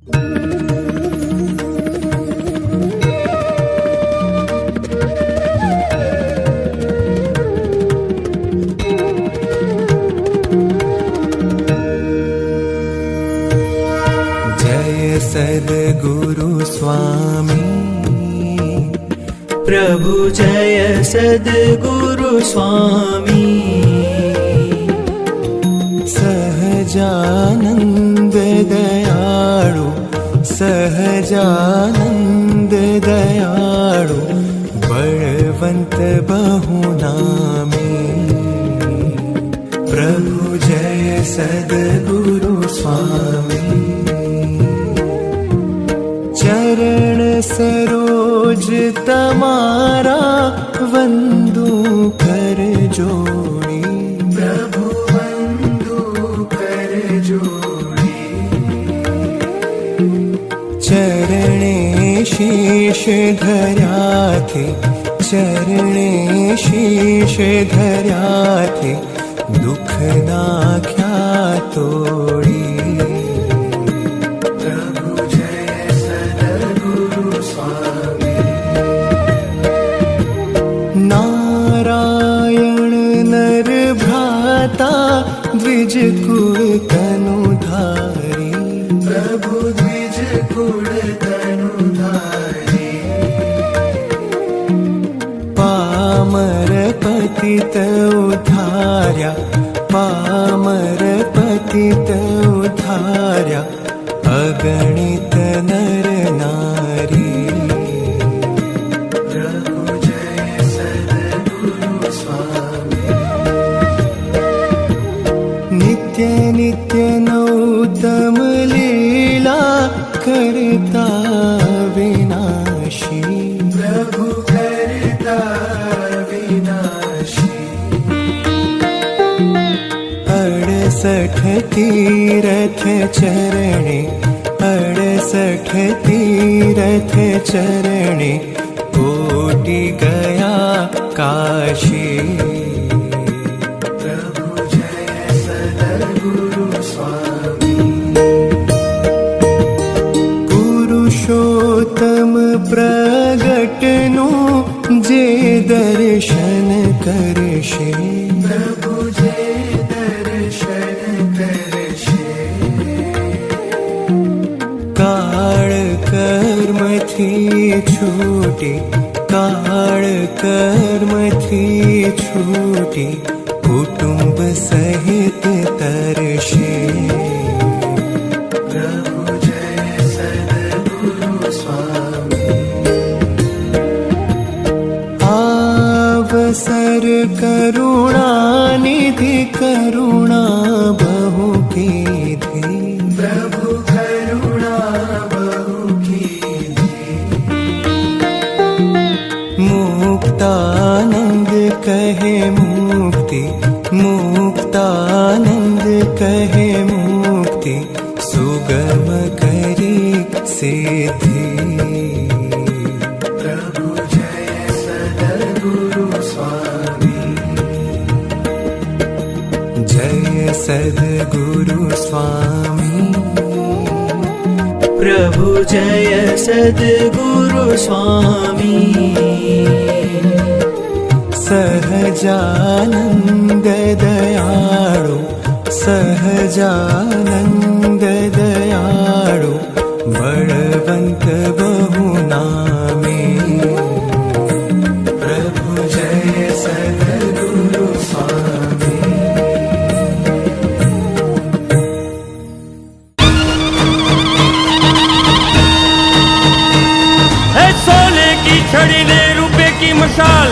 जय सद्गुरु स्वामी प्रभु, जय सद्गुरु स्वामी। सहजानंद दयाळु, सहजानंद दयाळु, बलवंत बहुनामी। प्रभु जय सद्गुरु स्वामी। चरण सरोज तमारा वंदू कर जोड़ी। प्रभु वंदू कर जोड़ी। चरणे शीश धर्या थे, चरणे शीश धर्या थे, दुख नाख्या तोड़ी। नारायण नर भ्राता द्विज कुल तनुधारी। प्रभु द्विज कुल तनुधारी। पामर पतित उद्धार्या, पामर पतित उद्धार्या, अगणित नर नारी। नित्य नित्य नौतम लीला करता विनाशी। प्रभु करता विनाशी। 68 तीरथ चरणे, 68 तीरथ चरणे, कोटि गया काशी। पुरुषोत्तम प्रगटनु जे दर्शन करशे। प्रभु जे दर्शन करशे। काळ कर्म थी छूटी, काळ कर्म थी छूटी, कुटुंब सहित तरशे। अवसर करुणा निधि, करुणा बहु कीधी। प्रभु करुणा बहु कीधी। मुक्तानंद कहे मुक्ति, मुक्तानंद कहे मुक्ति, सुगम करी सिद्धि। जय सद्गुरु स्वामी प्रभु, जय सद्गुरु स्वामी। सहजानंद दयाळु, सहजानंद दयाळु, बलवंत बहुनामी। प्रभु जय सद्गुरु स्वामी। सोने की छड़ी ने रुपए की मशाल।